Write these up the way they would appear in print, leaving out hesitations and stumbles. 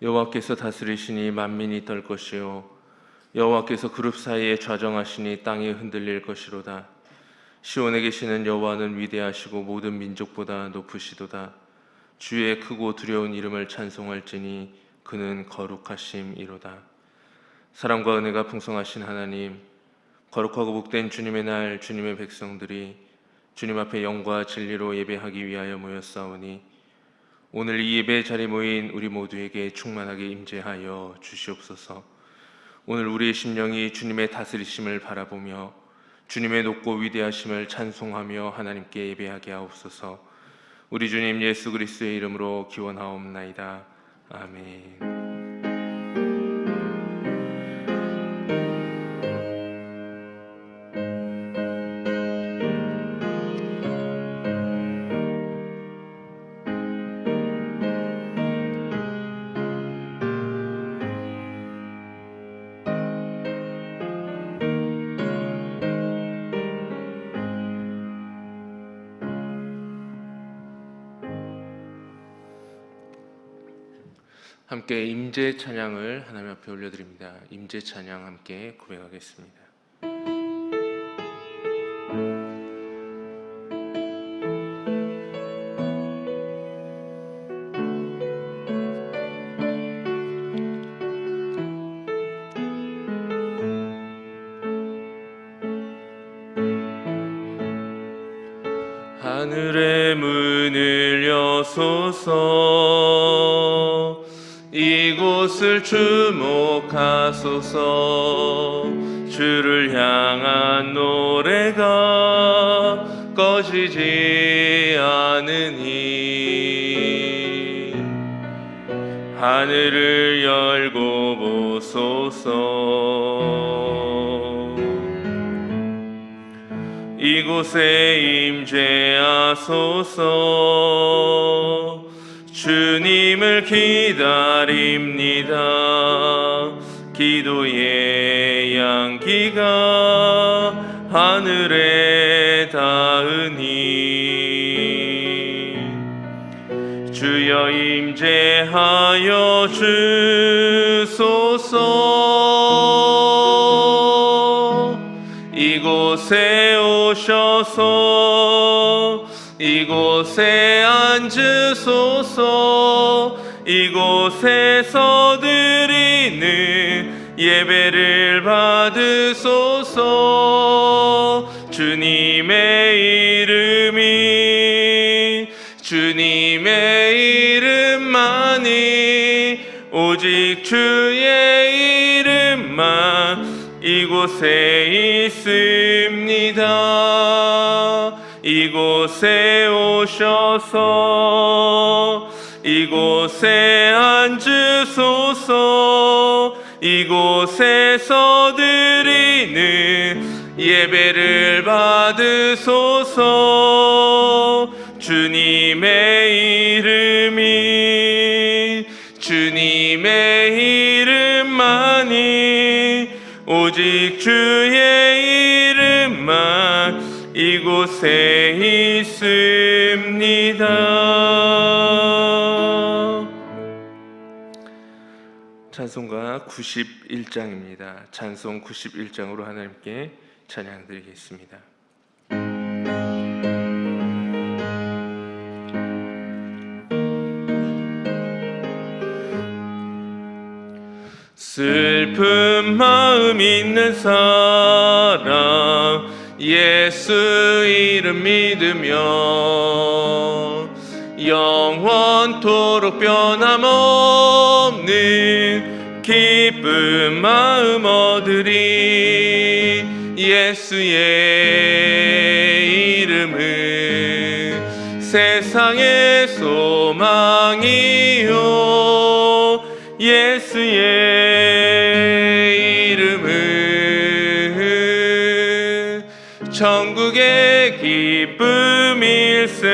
여호와께서 다스리시니 만민이 떨 것이요 여호와께서 그룹 사이에 좌정하시니 땅이 흔들릴 것이로다. 시온에 계시는 여호와는 위대하시고 모든 민족보다 높으시도다. 주의 크고 두려운 이름을 찬송할지니 그는 거룩하심이로다. 사랑과 은혜가 풍성하신 하나님, 거룩하고 복된 주님의 날 주님의 백성들이 주님 앞에 영과 진리로 예배하기 위하여 모였사오니 오늘 이 예배 자리에 모인 우리 모두에게 충만하게 임재하여 주시옵소서. 오늘 우리의 심령이 주님의 다스리심을 바라보며 주님의 높고 위대하심을 찬송하며 하나님께 예배하게 하옵소서. 우리 주님 예수 그리스도의 이름으로 기원하옵나이다. 아멘. 함께 임재 찬양을 하나님 앞에 올려드립니다. 임재 찬양 함께 고백하겠습니다. 하늘의 문을 여소서, 이곳을 주목하소서. 주를 향한 노래가 꺼지지 않으니 하늘을 열고 보소서. 이곳에 임재하소서. 주님을 기다립니다. 기도의 향기가 하늘에 닿으니 주여 임재하여 주소서. 이곳에 오셔서 이곳에 앉으소서. 이곳에서 드리는 예배를 받으소서. 주님의 이름만이 오직 주의 이름만 이곳에 있습니다. 이곳에 오셔서 이곳에 앉으소서. 이곳에서 드리는 예배를 받으소서. 주님의 이름만이 오직 주의 이름만 이곳에 있습니다. 찬송가 91장입니다. 찬송 91장으로 하나님께 찬양 드리겠습니다. 슬픈 마음 있는 사람 예수 이름 믿으며 영원토록 변함없는 기쁜 마음 얻으리. 예수의 이름은 세상의 소망이요. 예수의 이름은 천국의 기쁨일세.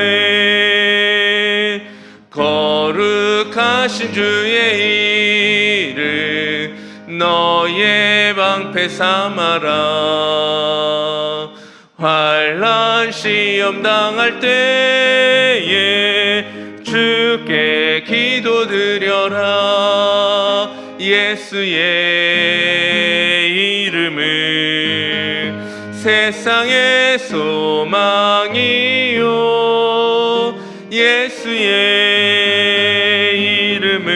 거룩하신 주의 이름 너의 방패 삼아라. 환난 시험 당할 때에 주 주께 기도드려라. 예수의 이름은 세상의 소망이요, 예수의 이름은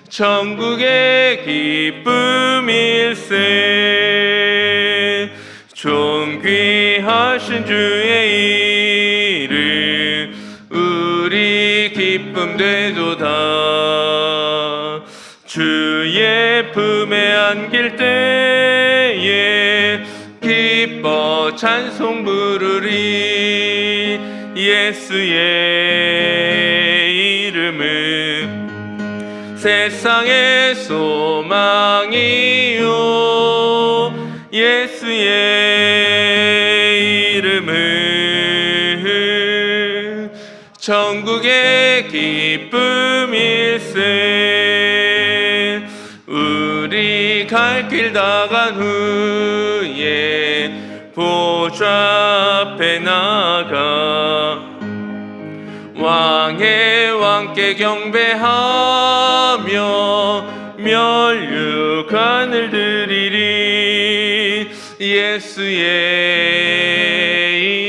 천국의 기쁨일세. 존귀하신 주의 이름 우리 기쁨 되도다. 주의 품에 안길 때에 기뻐 찬송 부르리. 예수의 이름은 세상의 소망이요, 예수의 이름은 천국의 기쁨일세. 우리 갈 길 다 간 후에 보좌 앞에 나가 왕의 왕께 경배하며 면류관을 드리리. 예수의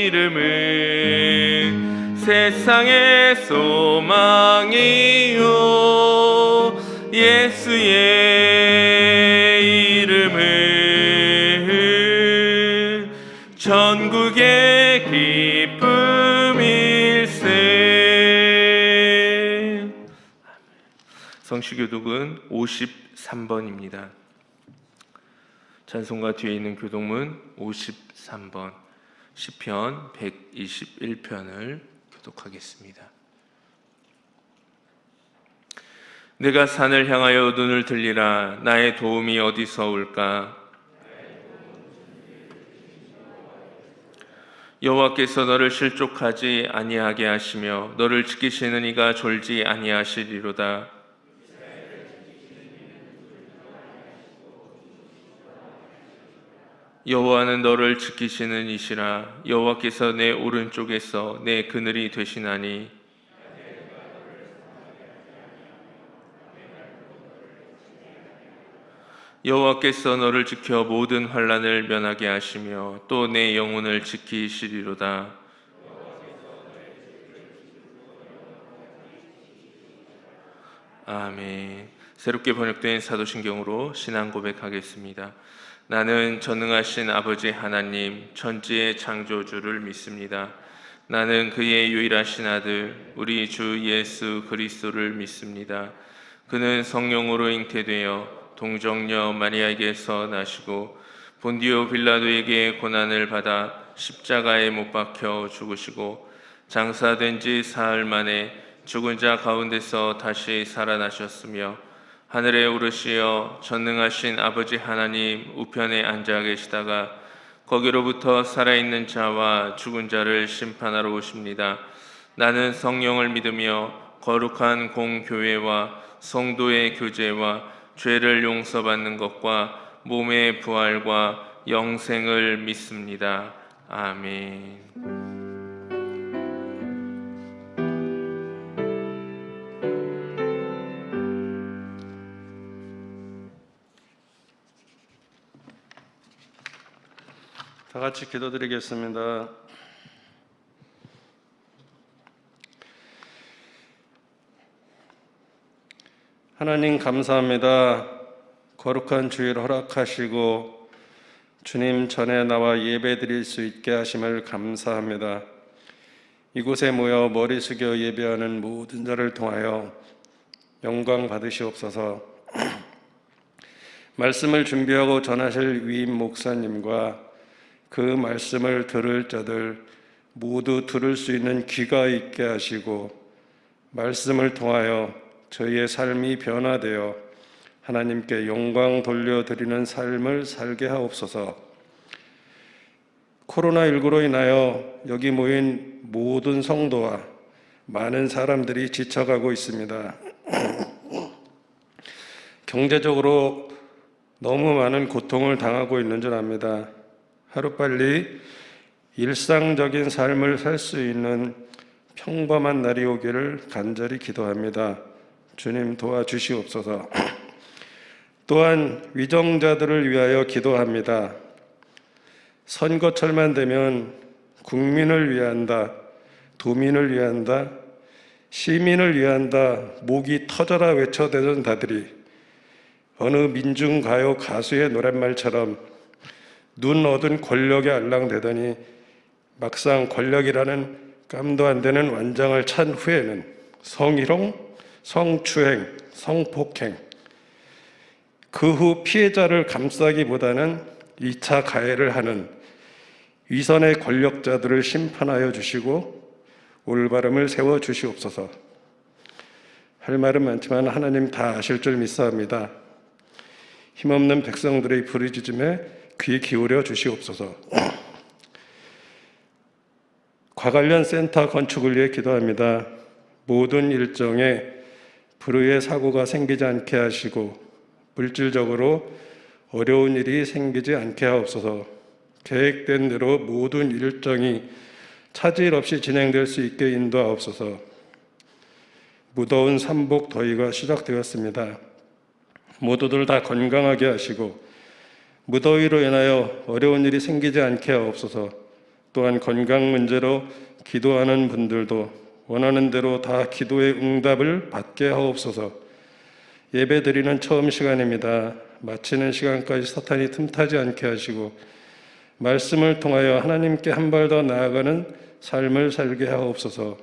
이름은 세상의 소망이요, 예수의 이름은 천국의 기쁨일세. 성시교독은 53번입니다. 찬송가 뒤에 있는 교독문 53번, 시편 121편을 교독하겠습니다. 내가 산을 향하여 눈을 들리라. 나의 도움이 어디서 올까? 여호와께서 너를 실족하지 아니하게 하시며 너를 지키시는 이가 졸지 아니하시리로다. 여호와는 너를 지키시는 이시라. 여호와께서 내 오른쪽에서 내 그늘이 되시나니 여호와께서 너를 지켜 모든 환난을 면하게 하시며 또 내 영혼을 지키시리로다. 아멘. 새롭게 번역된 사도신경으로 신앙 고백하겠습니다. 나는 전능하신 아버지 하나님 천지의 창조주를 믿습니다. 나는 그의 유일하신 아들 우리 주 예수 그리스도를 믿습니다. 그는 성령으로 잉태되어 동정녀 마리아에게서 나시고 본디오 빌라도에게 고난을 받아 십자가에 못 박혀 죽으시고 장사된 지 사흘 만에 죽은 자 가운데서 다시 살아나셨으며 하늘에 오르시어 전능하신 아버지 하나님 우편에 앉아 계시다가 거기로부터 살아있는 자와 죽은 자를 심판하러 오십니다. 나는 성령을 믿으며 거룩한 공교회와 성도의 교제와 죄를 용서받는 것과 몸의 부활과 영생을 믿습니다. 아멘. 다 같이 기도드리겠습니다. 하나님 감사합니다. 거룩한 주일 허락하시고 주님 전에 나와 예배드릴 수 있게 하심을 감사합니다. 이곳에 모여 머리 숙여 예배하는 모든 자를 통하여 영광 받으시옵소서. 말씀을 준비하고 전하실 위임 목사님과 그 말씀을 들을 자들 모두 들을 수 있는 귀가 있게 하시고 말씀을 통하여 저희의 삶이 변화되어 하나님께 영광 돌려드리는 삶을 살게 하옵소서. 코로나19로 인하여 여기 모인 모든 성도와 많은 사람들이 지쳐가고 있습니다. 경제적으로 너무 많은 고통을 당하고 있는 줄 압니다. 하루빨리 일상적인 삶을 살 수 있는 평범한 날이 오기를 간절히 기도합니다. 주님 도와주시옵소서. 또한 위정자들을 위하여 기도합니다. 선거철만 되면 국민을 위한다, 도민을 위한다, 시민을 위한다, 목이 터져라 외쳐대던 다들이 어느 민중가요 가수의 노랫말처럼 눈 얻은 권력에 알랑대더니 막상 권력이라는 깜도 안 되는 완장을 찬 후에는 성희롱, 성추행, 성폭행, 그 후 피해자를 감싸기보다는 2차 가해를 하는 위선의 권력자들을 심판하여 주시고 올바름을 세워 주시옵소서. 할 말은 많지만 하나님 다 아실 줄 믿사옵니다. 힘없는 백성들의 부르짖음에 귀 기울여 주시옵소서. 과관련 센터 건축을 위해 기도합니다. 모든 일정에 불의의 사고가 생기지 않게 하시고 물질적으로 어려운 일이 생기지 않게 하옵소서. 계획된 대로 모든 일정이 차질 없이 진행될 수 있게 인도하옵소서. 무더운 삼복 더위가 시작되었습니다. 모두들 다 건강하게 하시고 무더위로 인하여 어려운 일이 생기지 않게 하옵소서. 또한 건강 문제로 기도하는 분들도 원하는 대로 다 기도의 응답을 받게 하옵소서. 예배 드리는 처음 시간입니다. 마치는 시간까지 사탄이 틈타지 않게 하시고 말씀을 통하여 하나님께 한 발 더 나아가는 삶을 살게 하옵소서.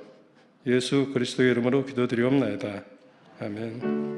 예수 그리스도의 이름으로 기도드리옵나이다. 아멘.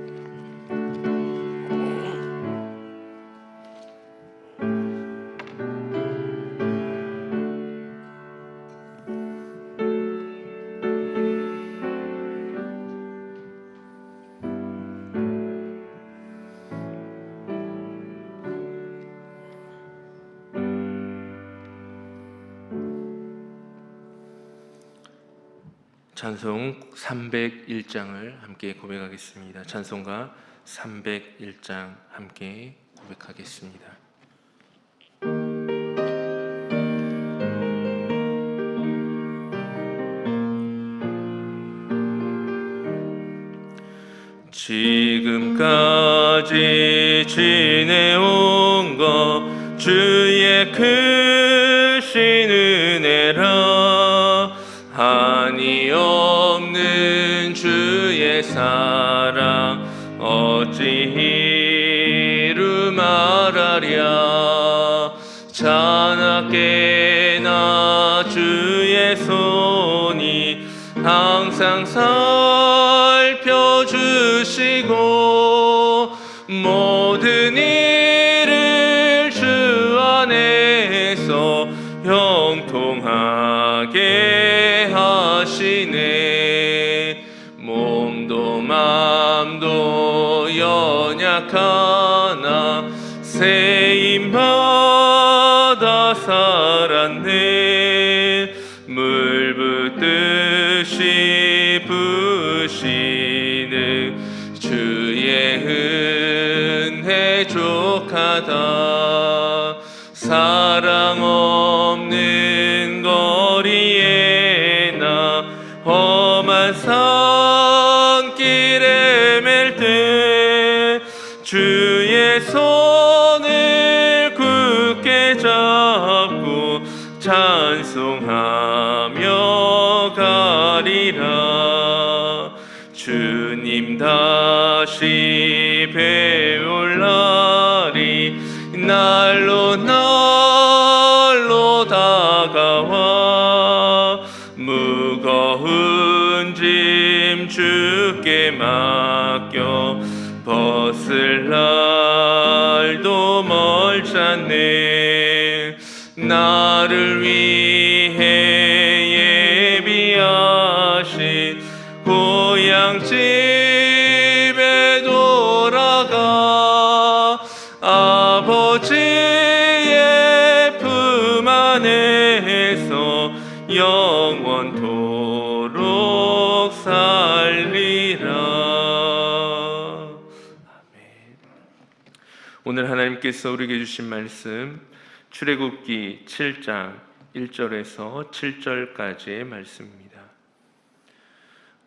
찬송 301장을 함께 고백하겠습니다. 찬송가 301장 함께 고백하겠습니다. 지금까지 지내온 것 주의 크신 은혜라. 한이 없는 주의 사랑 어찌 이루 말하랴. 자나깨나 주의 손이 항상 살펴주시고 모든 일을 주 안에서 형통하게 하시네. 몸도 맘도 연약하나 세임받아 살았네. 물 붓듯이 부시는 주의 은혜 족하다. 사랑 없는 거리에 나 험한 산길에 맬 때 주의 손을 굳게 잡고 찬송하며 가리라. 주님 다시 배울 날이 날로 날로 다가와. 무거운 짐 주께 맡겨 벗을 날도 멀지 않네. 나를 위해 예비하신 고향 집에 돌아가 아버지의 품 안에서 영원토록 살리라. 아멘. 오늘 하나님께서 우리에게 주신 말씀 출애굽기 7장 1절에서 7절까지의 말씀입니다.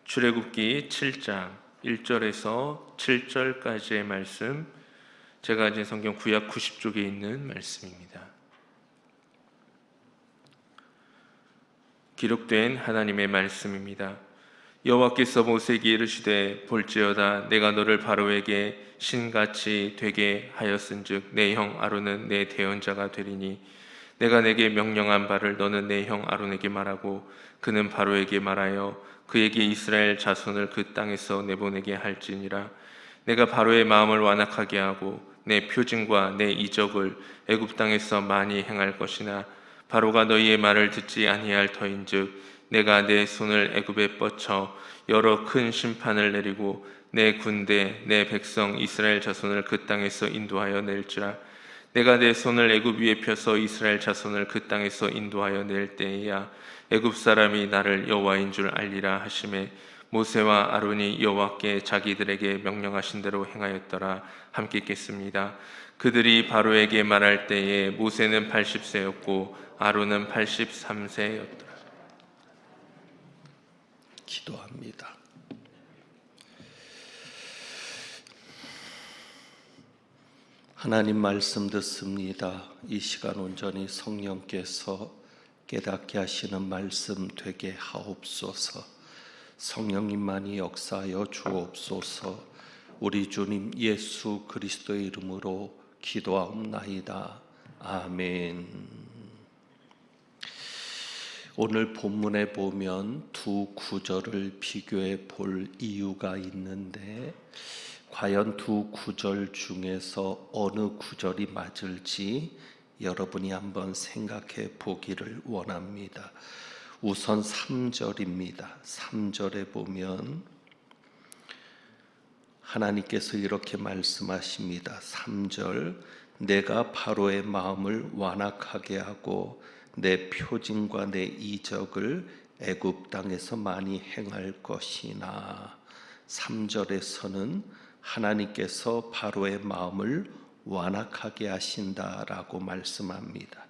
출애굽기 7장 1절에서 7절까지의 말씀, 제가 가진 성경 구약 90쪽에 있는 말씀입니다. 기록된 하나님의 말씀입니다. 여호와께서 모세에게 이르시되 볼지어다 내가 너를 바로에게 신같이 되게 하였은즉 내 형 아론은 내 대언자가 되리니 내가 내게 명령한 바를 너는 내 형 아론에게 말하고 그는 바로에게 말하여 그에게 이스라엘 자손을 그 땅에서 내보내게 할지니라. 내가 바로의 마음을 완악하게 하고 내 표징과 내 이적을 애굽 땅에서 많이 행할 것이나 바로가 너희의 말을 듣지 아니할 터인즉 내가 내 손을 애굽에 뻗쳐 여러 큰 심판을 내리고 내 군대 내 백성 이스라엘 자손을 그 땅에서 인도하여 낼지라. 내가 내 손을 애굽 위에 펴서 이스라엘 자손을 그 땅에서 인도하여 낼 때에야 애굽 사람이 나를 여호와인 줄 알리라 하시매 모세와 아론이 여호와께 자기들에게 명령하신 대로 행하였더라. 함께 읽겠습니다. 그들이 바로에게 말할 때에 모세는 80세였고 아론은 83세였더라. 기도합니다. 하나님 말씀 듣습니다. 이 시간 온전히 성령께서 깨닫게 하시는 말씀 되게 하옵소서. 성령님만이 역사하여 주옵소서. 우리 주님 예수 그리스도의 이름으로 기도하옵나이다. 아멘. 오늘 본문에 보면 두 구절을 비교해 볼 이유가 있는데 과연 두 구절 중에서 어느 구절이 맞을지 여러분이 한번 생각해 보기를 원합니다. 우선 3절입니다. 3절에 보면 하나님께서 이렇게 말씀하십니다. 3절 내가 바로의 마음을 완악하게 하고 내 표징과 내 이적을 애굽 땅에서 많이 행할 것이나. 3절에서는 하나님께서 바로의 마음을 완악하게 하신다라고 말씀합니다.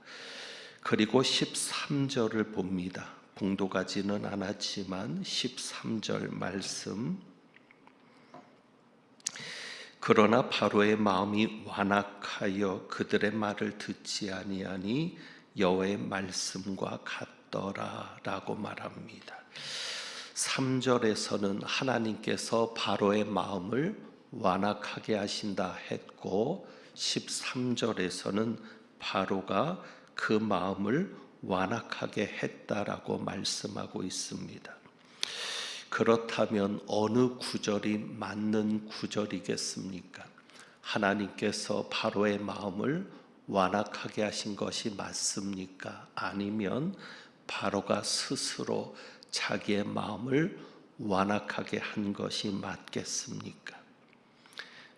그리고 13절을 봅니다. 봉독하지는 않았지만 13절 말씀, 그러나 바로의 마음이 완악하여 그들의 말을 듣지 아니하니 여호와의 말씀과 같더라라고 말합니다. 3절에서는 하나님께서 바로의 마음을 완악하게 하신다 했고 13절에서는 바로가 그 마음을 완악하게 했다라고 말씀하고 있습니다. 그렇다면 어느 구절이 맞는 구절이겠습니까? 하나님께서 바로의 마음을 완악하게 하신 것이 맞습니까? 아니면 바로가 스스로 자기의 마음을 완악하게 한 것이 맞겠습니까?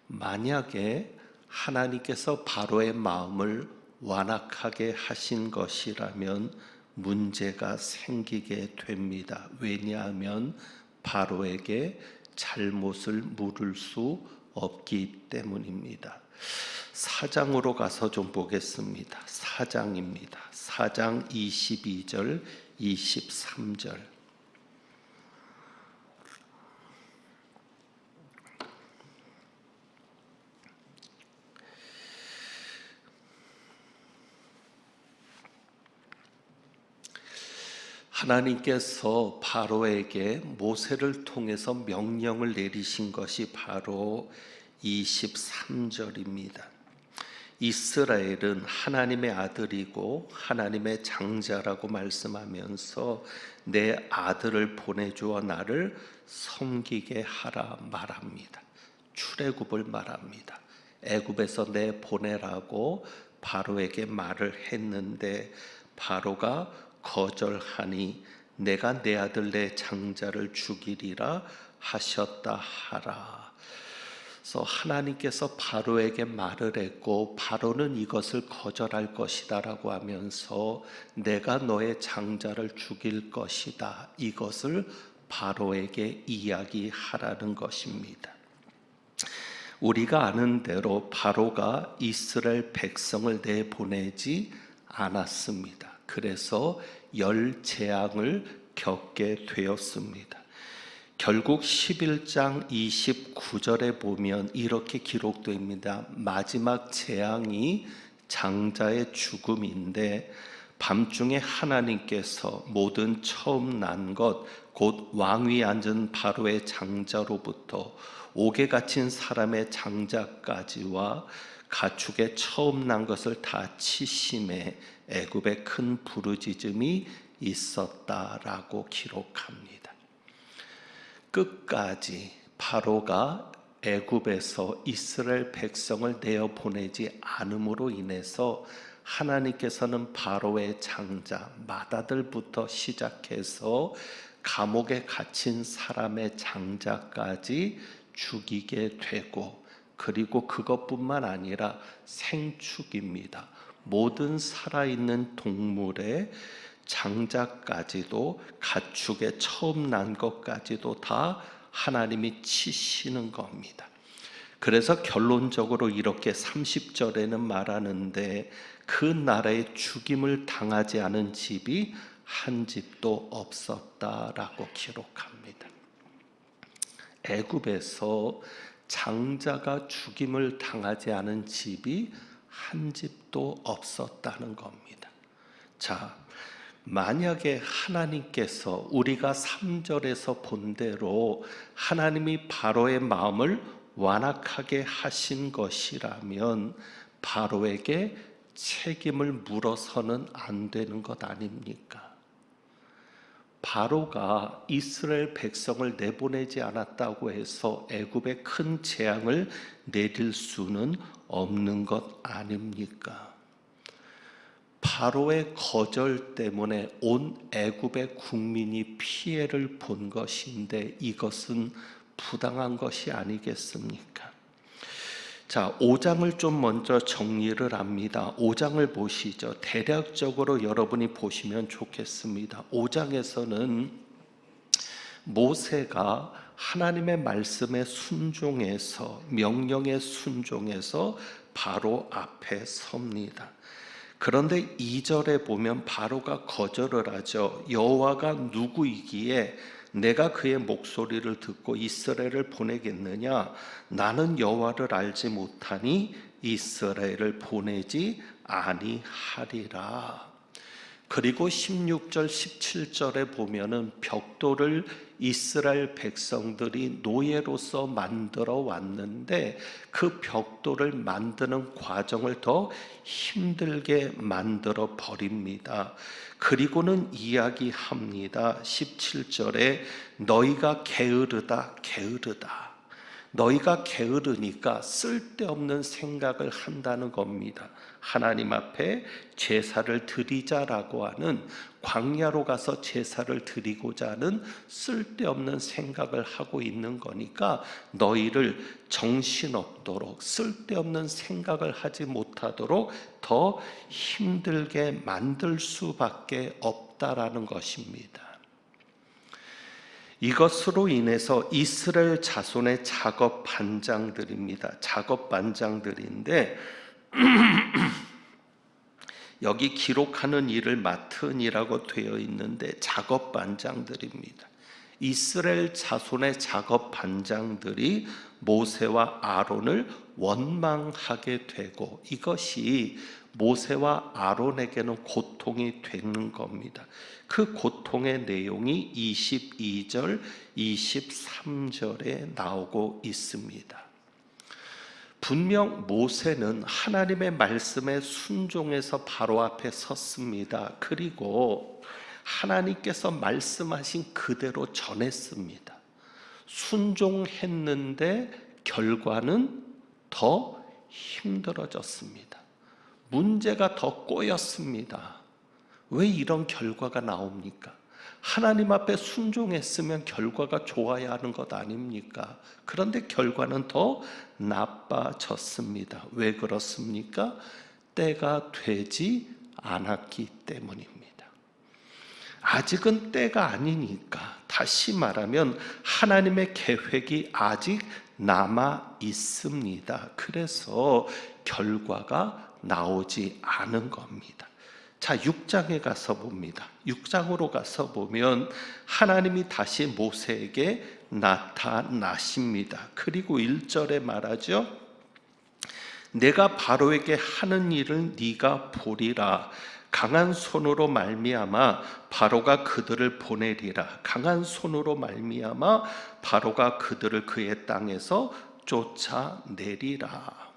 만약에 하나님께서 바로의 마음을 완악하게 하신 것이라면 문제가 생기게 됩니다. 왜냐하면 바로에게 잘못을 물을 수 없기 때문입니다. 4장으로 가서 좀 보겠습니다. 4장입니다. 4장 22절, 23절. 하나님께서 바로에게 모세를 통해서 명령을 내리신 것이 바로 23절입니다. 이스라엘은 하나님의 아들이고 하나님의 장자라고 말씀하면서 내 아들을 보내주어 나를 섬기게 하라 말합니다. 출애굽을 말합니다. 애굽에서 내 보내라고 바로에게 말을 했는데 바로가 거절하니 내가 내 아들 내 장자를 죽이리라 하셨다 하라. 그래서 하나님께서 바로에게 말을 했고 바로는 이것을 거절할 것이다 라고 하면서 내가 너의 장자를 죽일 것이다, 이것을 바로에게 이야기하라는 것입니다. 우리가 아는 대로 바로가 이스라엘 백성을 내보내지 않았습니다. 그래서 10재앙을 겪게 되었습니다. 결국 11장 29절에 보면 이렇게 기록됩니다. 마지막 재앙이 장자의 죽음인데 밤중에 하나님께서 모든 처음 난 것 곧 왕위 앉은 바로의 장자로부터 옥에 갇힌 사람의 장자까지와 가축의 처음 난 것을 다 치심에 애굽에 큰 부르짖음이 있었다라고 기록합니다. 끝까지 바로가 애굽에서 이스라엘 백성을 내어 보내지 않음으로 인해서 하나님께서는 바로의 장자 맏아들부터 시작해서 감옥에 갇힌 사람의 장자까지 죽이게 되고, 그리고 그것뿐만 아니라 생축입니다. 모든 살아있는 동물의 장자까지도, 가축의 처음 난 것까지도 다 하나님이 치시는 겁니다. 그래서 결론적으로 이렇게 30절에는 말하는데, 그 나라에 죽임을 당하지 않은 집이 한 집도 없었다라고 기록합니다. 애굽에서 장자가 죽임을 당하지 않은 집이 한 집도 없었다는 겁니다. 자, 만약에 하나님께서 우리가 3절에서 본 대로 하나님이 바로의 마음을 완악하게 하신 것이라면 바로에게 책임을 물어서는 안 되는 것 아닙니까? 바로가 이스라엘 백성을 내보내지 않았다고 해서 애굽에 큰 재앙을 내릴 수는 없는 것 아닙니까? 바로의 거절 때문에 온 애굽의 국민이 피해를 본 것인데 이것은 부당한 것이 아니겠습니까? 자, 5장을 좀 먼저 정리를 합니다. 5장을 보시죠. 대략적으로 여러분이 보시면 좋겠습니다. 5장에서는 모세가 하나님의 말씀에 순종해서, 명령에 순종해서 바로 앞에 섭니다. 그런데 2절에 보면 바로가 거절을 하죠. 여호와가 누구이기에 내가 그의 목소리를 듣고 이스라엘을 보내겠느냐? 나는 여호와를 알지 못하니 이스라엘을 보내지 아니하리라. 그리고 16절 17절에 보면은 벽돌을 이스라엘 백성들이 노예로서 만들어 왔는데 그 벽돌을 만드는 과정을 더 힘들게 만들어 버립니다. 그리고는 이야기합니다. 17절에 너희가 게으르다 게으르다. 너희가 게으르니까 쓸데없는 생각을 한다는 겁니다. 하나님 앞에 제사를 드리자라고 하는, 광야로 가서 제사를 드리고자 하는 쓸데없는 생각을 하고 있는 거니까 너희를 정신없도록, 쓸데없는 생각을 하지 못하도록 더 힘들게 만들 수밖에 없다라는 것입니다. 이것으로 인해서 이스라엘 자손의 작업 반장들입니다. 작업 반장들인데 여기 기록하는 일을 맡은 이라고 되어 있는데 작업 반장들입니다. 이스라엘 자손의 작업 반장들이 모세와 아론을 원망하게 되고 이것이 모세와 아론에게는 고통이 되는 겁니다. 그 고통의 내용이 22절, 23절에 나오고 있습니다. 분명 모세는 하나님의 말씀에 순종해서 바로 앞에 섰습니다. 그리고 하나님께서 말씀하신 그대로 전했습니다. 순종했는데 결과는 더 힘들어졌습니다. 문제가 더 꼬였습니다. 왜 이런 결과가 나옵니까? 하나님 앞에 순종했으면 결과가 좋아야 하는 것 아닙니까? 그런데 결과는 더 나빠졌습니다. 왜 그렇습니까? 때가 되지 않았기 때문입니다. 아직은 때가 아니니까, 다시 말하면 하나님의 계획이 아직 남아 있습니다. 그래서 결과가 나오지 않은 겁니다. 자, 6장에 가서 봅니다. 6장으로 가서 보면 하나님이 다시 모세에게 나타나십니다. 그리고 1절에 말하죠. 내가 바로에게 하는 일을 네가 보리라. 강한 손으로 말미암아 바로가 그들을 보내리라. 강한 손으로 말미암아 바로가 그들을 그의 땅에서 쫓아내리라.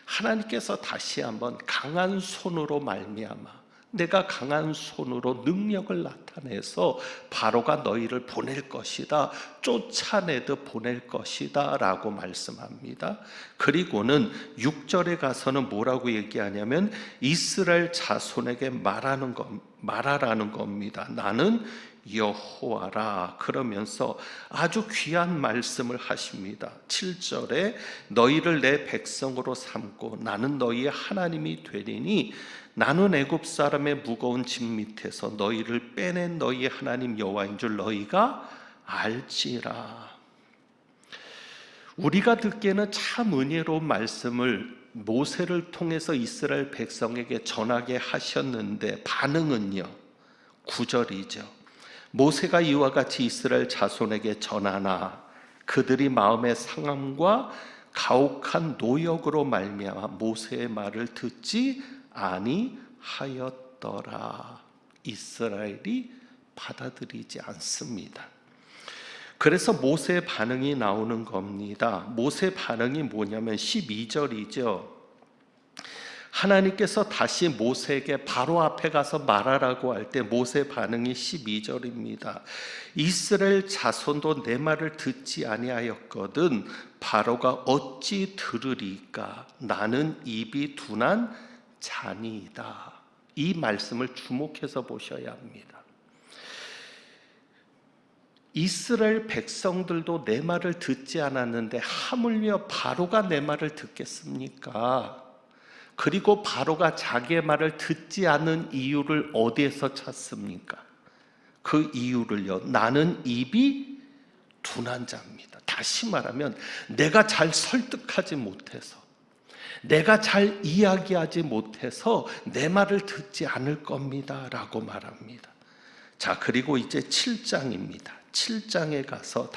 하나님께서 다시 한번 강한 손으로 말미암아, 내가 강한 손으로 능력을 나타내서 바로가 너희를 보낼 것이다, 쫓아내듯 보낼 것이다 라고 말씀합니다. 그리고는 6절에 가서는 뭐라고 얘기하냐면 이스라엘 자손에게 말하라는 겁니다. 나는 여호와라. 그러면서 아주 귀한 말씀을 하십니다. 7절에 너희를 내 백성으로 삼고 나는 너희의 하나님이 되리니 나는 애굽 사람의 무거운 짐 밑에서 너희를 빼낸 너희의 하나님 여호와인 줄 너희가 알지라. 우리가 듣기에는 참 은혜로운 말씀을 모세를 통해서 이스라엘 백성에게 전하게 하셨는데 반응은요, 9절이죠. 모세가 이와 같이 이스라엘 자손에게 전하나 그들이 마음의 상함과 가혹한 노역으로 말미암아 모세의 말을 듣지 아니하였더라. 이스라엘이 받아들이지 않습니다. 그래서 모세의 반응이 나오는 겁니다. 모세의 반응이 뭐냐면 12절이죠. 하나님께서 다시 모세에게 바로 앞에 가서 말하라고 할 때 모세의 반응이 12절입니다. 이스라엘 자손도 내 말을 듣지 아니하였거든 바로가 어찌 들으리까? 나는 입이 둔한 자니이다. 이 말씀을 주목해서 보셔야 합니다. 이스라엘 백성들도 내 말을 듣지 않았는데 하물며 바로가 내 말을 듣겠습니까? 그리고 바로가 자기의 말을 듣지 않는 이유를 어디에서 찾습니까? 그 이유를요, 나는 입이 둔한 자입니다. 다시 말하면 내가 잘 설득하지 못해서, 내가 잘 이야기하지 못해서 내 말을 듣지 않을 겁니다 라고 말합니다. 자, 그리고 이제 7장입니다. 7장에 가서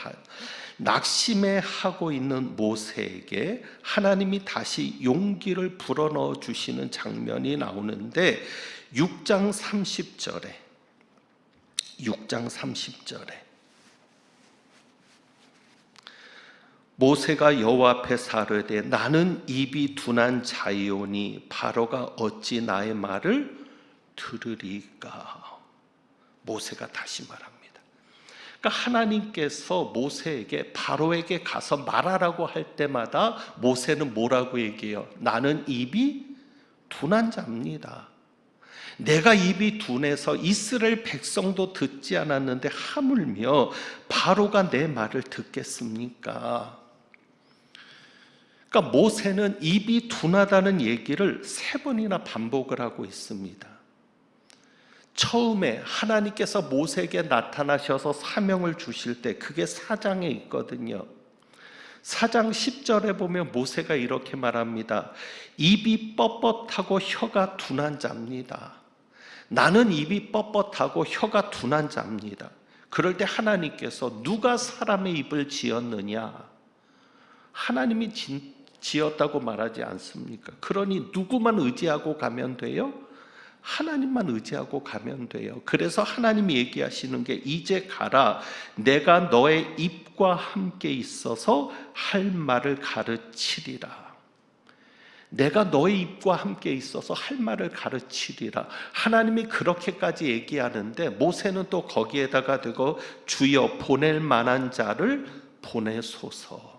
낙심해 하고 있는 모세에게 하나님이 다시 용기를 불어넣어 주시는 장면이 나오는데 6장 30절에 모세가 여호와 앞에서 아뢰되 나는 입이 둔한 자이오니 바로가 어찌 나의 말을 들으리까? 모세가 다시 말합니다. 그러니까 하나님께서 모세에게 바로에게 가서 말하라고 할 때마다 모세는 뭐라고 얘기해요? 나는 입이 둔한 자입니다. 내가 입이 둔해서 이스라엘 백성도 듣지 않았는데 하물며 바로가 내 말을 듣겠습니까? 그러니까 모세는 입이 둔하다는 얘기를 3번이나 반복을 하고 있습니다. 처음에 하나님께서 모세에게 나타나셔서 사명을 주실 때 그게 4장에 있거든요. 4장 10절에 보면 모세가 이렇게 말합니다. 입이 뻣뻣하고 혀가 둔한 자입니다. 나는 입이 뻣뻣하고 혀가 둔한 자입니다. 그럴 때 하나님께서 누가 사람의 입을 지었느냐? 하나님이 지었다고 말하지 않습니까? 그러니 누구만 의지하고 가면 돼요? 하나님만 의지하고 가면 돼요. 그래서 하나님이 얘기하시는 게 이제 가라. 내가 너의 입과 함께 있어서 할 말을 가르치리라. 내가 너의 입과 함께 있어서 할 말을 가르치리라. 하나님이 그렇게까지 얘기하는데 모세는 또 거기에다가 대고 주여 보낼 만한 자를 보내소서.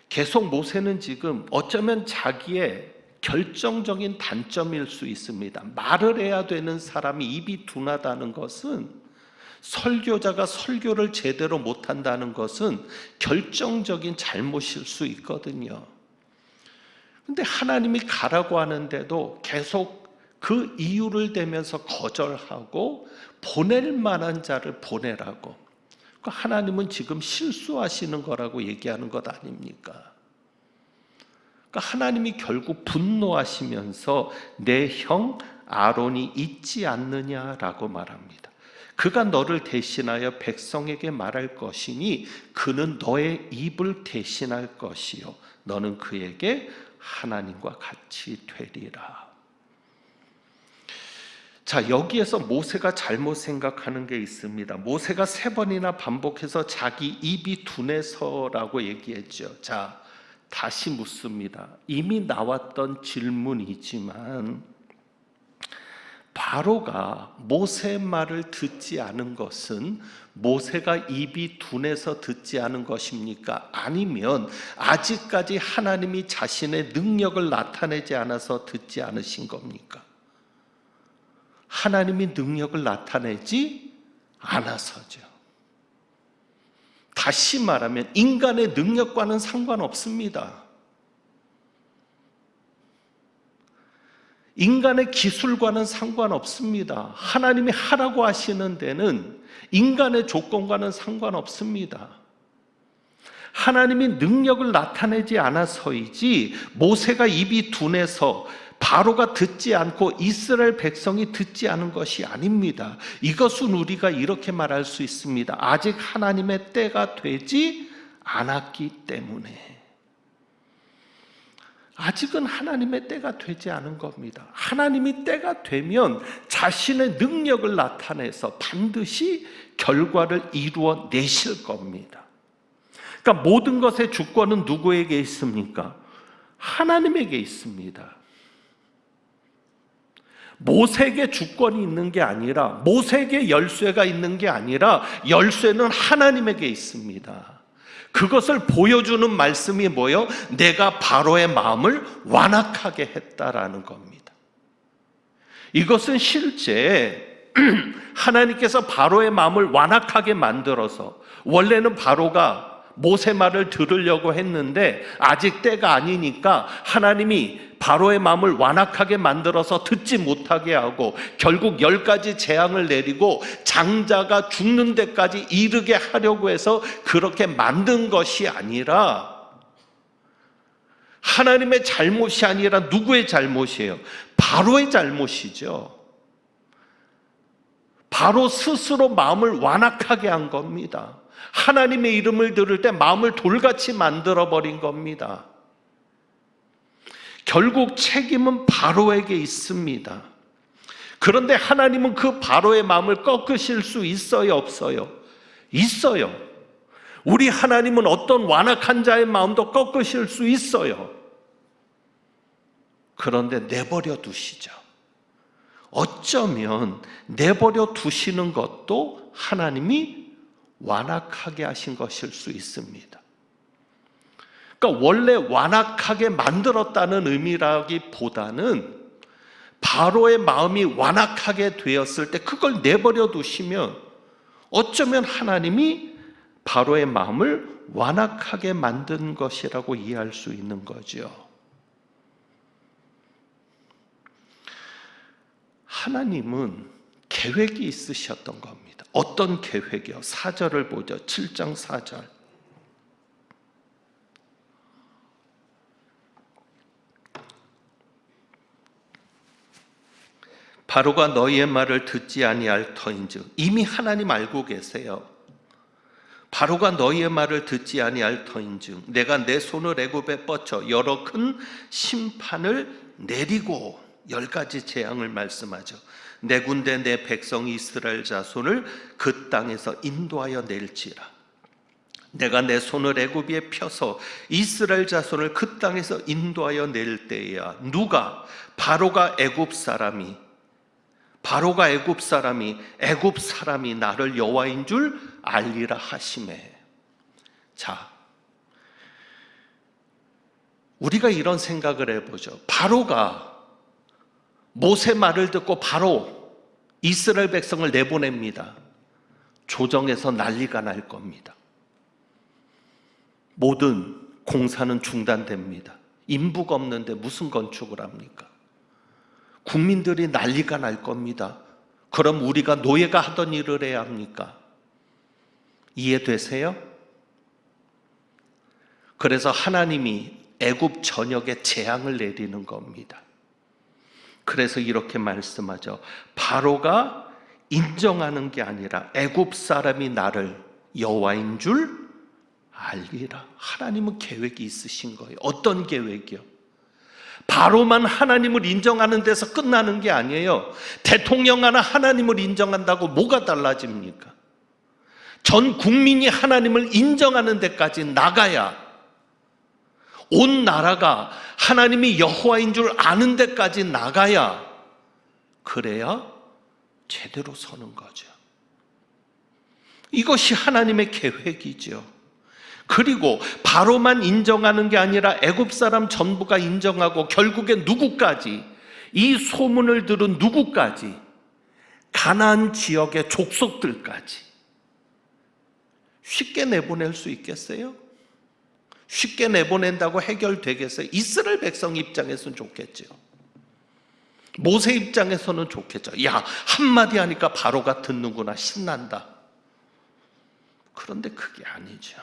계속 모세는 지금 어쩌면 자기의 결정적인 단점일 수 있습니다. 말을 해야 되는 사람이 입이 둔하다는 것은, 설교자가 설교를 제대로 못한다는 것은 결정적인 잘못일 수 있거든요. 근데 하나님이 가라고 하는데도 계속 그 이유를 대면서 거절하고 보낼 만한 자를 보내라고. 그러니까 하나님은 지금 실수하시는 거라고 얘기하는 것 아닙니까? 그러니까 하나님이 결국 분노하시면서 내 형 아론이 있지 않느냐라고 말합니다. 그가 너를 대신하여 백성에게 말할 것이니 그는 너의 입을 대신할 것이요 너는 그에게 하나님과 같이 되리라. 자, 여기에서 모세가 잘못 생각하는 게 있습니다. 모세가 3번이나 반복해서 자기 입이 둔해서라고 얘기했죠. 자, 다시 묻습니다. 이미 나왔던 질문이지만 바로가 모세의 말을 듣지 않은 것은 모세가 입이 둔해서 듣지 않은 것입니까? 아니면 아직까지 하나님이 자신의 능력을 나타내지 않아서 듣지 않으신 겁니까? 하나님이 능력을 나타내지 않아서죠. 다시 말하면 인간의 능력과는 상관없습니다. 인간의 기술과는 상관없습니다. 하나님이 하라고 하시는 데는 인간의 조건과는 상관없습니다. 하나님이 능력을 나타내지 않아서이지 모세가 입이 둔해서 바로가 듣지 않고 이스라엘 백성이 듣지 않은 것이 아닙니다. 이것은 우리가 이렇게 말할 수 있습니다. 아직 하나님의 때가 되지 않았기 때문에. 아직은 하나님의 때가 되지 않은 겁니다. 하나님이 때가 되면 자신의 능력을 나타내서 반드시 결과를 이루어 내실 겁니다. 그러니까 모든 것의 주권은 누구에게 있습니까? 하나님에게 있습니다. 모세에게 주권이 있는 게 아니라, 모세에게 열쇠가 있는 게 아니라 열쇠는 하나님에게 있습니다. 그것을 보여주는 말씀이 뭐예요? 내가 바로의 마음을 완악하게 했다라는 겁니다. 이것은 실제 하나님께서 바로의 마음을 완악하게 만들어서, 원래는 바로가 모세 말을 들으려고 했는데 아직 때가 아니니까 하나님이 바로의 마음을 완악하게 만들어서 듣지 못하게 하고 결국 10가지 재앙을 내리고 장자가 죽는 데까지 이르게 하려고 해서 그렇게 만든 것이 아니라, 하나님의 잘못이 아니라 누구의 잘못이에요? 바로의 잘못이죠. 바로 스스로 마음을 완악하게 한 겁니다. 하나님의 이름을 들을 때 마음을 돌같이 만들어버린 겁니다. 결국 책임은 바로에게 있습니다. 그런데 하나님은 그 바로의 마음을 꺾으실 수 있어요, 없어요? 있어요. 우리 하나님은 어떤 완악한 자의 마음도 꺾으실 수 있어요. 그런데 내버려 두시죠. 어쩌면 내버려 두시는 것도 하나님이 완악하게 하신 것일 수 있습니다. 그러니까 원래 완악하게 만들었다는 의미라기보다는 바로의 마음이 완악하게 되었을 때 그걸 내버려 두시면 어쩌면 하나님이 바로의 마음을 완악하게 만든 것이라고 이해할 수 있는 거죠. 하나님은 계획이 있으셨던 겁니다. 어떤 계획이요? 4절을 보죠. 7장 4절. 바로가 너희의 말을 듣지 아니할 터인즉, 이미 하나님 알고 계세요. 바로가 너희의 말을 듣지 아니할 터인즉 내가 내 손을 애굽에 뻗쳐 여러 큰 심판을 내리고, 10가지 재앙을 말씀하죠. 내 군대 내 백성 이스라엘 자손을 그 땅에서 인도하여 낼지라. 내가 내 손을 애굽에 펴서 이스라엘 자손을 그 땅에서 인도하여 낼 때야 누가? 바로가 애굽 사람이 애굽 사람이 나를 여호와인 줄 알리라 하시매. 자, 우리가 이런 생각을 해보죠. 바로가 모세 말을 듣고 바로 이스라엘 백성을 내보냅니다. 조정에서 난리가 날 겁니다. 모든 공사는 중단됩니다. 인부가 없는데 무슨 건축을 합니까? 국민들이 난리가 날 겁니다. 그럼 우리가 노예가 하던 일을 해야 합니까? 이해되세요? 그래서 하나님이 애굽 전역에 재앙을 내리는 겁니다. 그래서 이렇게 말씀하죠. 바로가 인정하는 게 아니라 애굽 사람이 나를 여호와인 줄 알리라. 하나님은 계획이 있으신 거예요. 어떤 계획이요? 바로만 하나님을 인정하는 데서 끝나는 게 아니에요. 대통령 하나 하나님을 인정한다고 뭐가 달라집니까? 전 국민이 하나님을 인정하는 데까지 나가야, 온 나라가 하나님이 여호와인 줄 아는 데까지 나가야, 그래야 제대로 서는 거죠. 이것이 하나님의 계획이죠. 그리고 바로만 인정하는 게 아니라 애굽 사람 전부가 인정하고 결국에 누구까지, 이 소문을 들은 누구까지, 가나안 지역의 족속들까지 쉽게 내보낼 수 있겠어요? 쉽게 내보낸다고 해결되겠어요? 이스라엘 백성 입장에서는 좋겠죠. 모세 입장에서는 좋겠죠. 야, 한마디 하니까 바로가 듣는구나, 신난다. 그런데 그게 아니죠.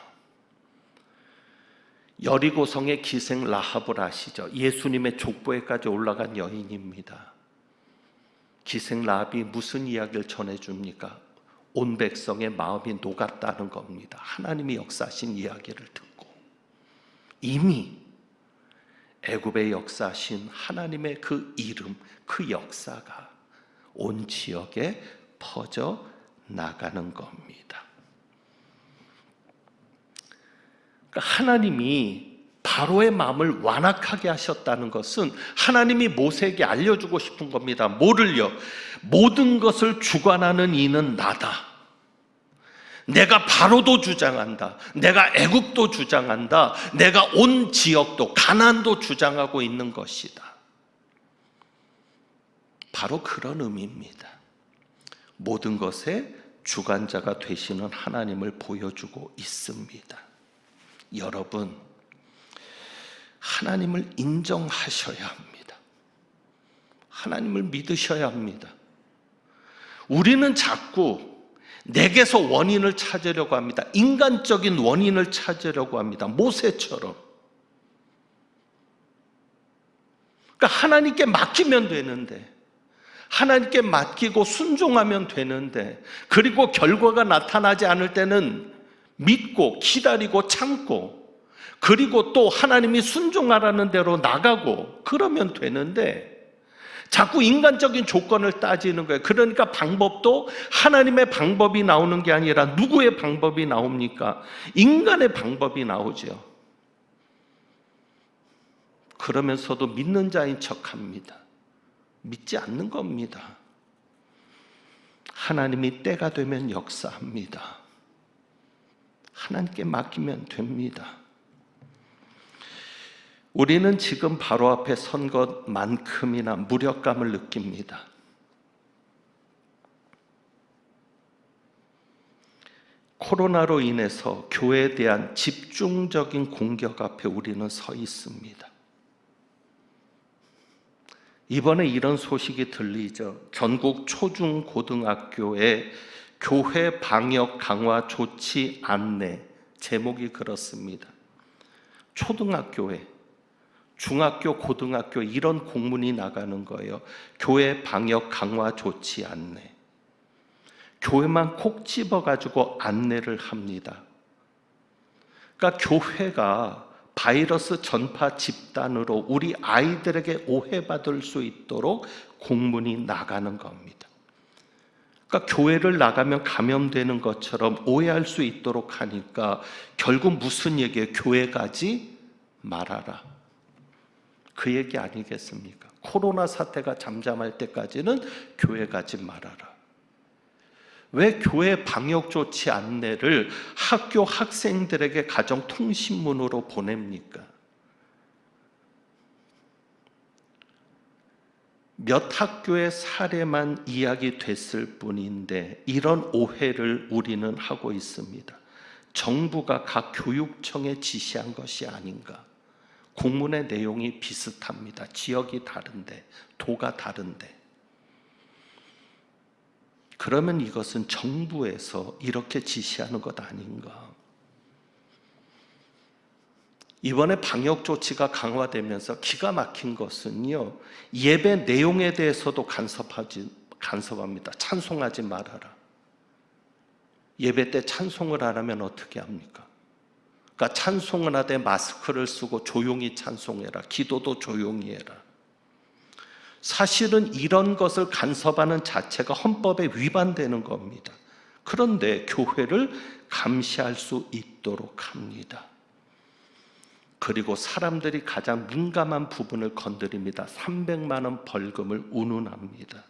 여리고성의 기생 라합을 아시죠? 예수님의 족보에까지 올라간 여인입니다. 기생 라합이 무슨 이야기를 전해줍니까? 온 백성의 마음이 녹았다는 겁니다. 하나님이 역사하신 이야기를 듣고 이미 애굽에 역사하신 하나님의 그 이름, 그 역사가 온 지역에 퍼져 나가는 겁니다. 그러니까 하나님이 바로의 마음을 완악하게 하셨다는 것은 하나님이 모세에게 알려주고 싶은 겁니다. 뭐를요? 모든 것을 주관하는 이는 나다. 내가 바로도 주장한다. 내가 애굽도 주장한다. 내가 온 지역도, 가나안도 주장하고 있는 것이다. 바로 그런 의미입니다. 모든 것의 주관자가 되시는 하나님을 보여주고 있습니다. 여러분, 하나님을 인정하셔야 합니다. 하나님을 믿으셔야 합니다. 우리는 자꾸 내게서 원인을 찾으려고 합니다. 인간적인 원인을 찾으려고 합니다. 모세처럼. 그러니까 하나님께 맡기면 되는데, 하나님께 맡기고 순종하면 되는데, 그리고 결과가 나타나지 않을 때는 믿고 기다리고 참고, 그리고 또 하나님이 순종하라는 대로 나가고 그러면 되는데, 자꾸 인간적인 조건을 따지는 거예요. 그러니까 방법도 하나님의 방법이 나오는 게 아니라 누구의 방법이 나옵니까? 인간의 방법이 나오죠. 그러면서도 믿는 자인 척합니다. 믿지 않는 겁니다. 하나님이 때가 되면 역사합니다. 하나님께 맡기면 됩니다. 우리는 지금 바로 앞에 선 것만큼이나 무력감을 느낍니다. 코로나로 인해서 교회에 대한 집중적인 공격 앞에 우리는 서 있습니다. 이번에 이런 소식이 들리죠. 전국 초중고등학교에 교회 방역 강화 조치 안내, 제목이 그렇습니다. 초등학교에, 중학교, 고등학교 이런 공문이 나가는 거예요. 교회 방역 강화 조치 안내. 교회만 콕 집어가지고 안내를 합니다. 그러니까 교회가 바이러스 전파 집단으로 우리 아이들에게 오해받을 수 있도록 공문이 나가는 겁니다. 그러니까 교회를 나가면 감염되는 것처럼 오해할 수 있도록 하니까 결국 무슨 얘기예요? 교회 가지 말아라. 그 얘기 아니겠습니까? 코로나 사태가 잠잠할 때까지는 교회 가지 말아라. 왜 교회 방역 조치 안내를 학교 학생들에게 가정통신문으로 보냅니까? 몇 학교의 사례만 이야기됐을 뿐인데 이런 오해를 우리는 하고 있습니다. 정부가 각 교육청에 지시한 것이 아닌가? 공문의 내용이 비슷합니다. 지역이 다른데, 도가 다른데. 그러면 이것은 정부에서 이렇게 지시하는 것 아닌가? 이번에 방역 조치가 강화되면서 기가 막힌 것은요, 예배 내용에 대해서도 간섭합니다. 찬송하지 말아라. 예배 때 찬송을 안 하면 어떻게 합니까? 그러니까 찬송을 하되 마스크를 쓰고 조용히 찬송해라. 기도도 조용히 해라. 사실은 이런 것을 간섭하는 자체가 헌법에 위반되는 겁니다. 그런데 교회를 감시할 수 있도록 합니다. 그리고 사람들이 가장 민감한 부분을 건드립니다. 300만 원 벌금을 운운합니다.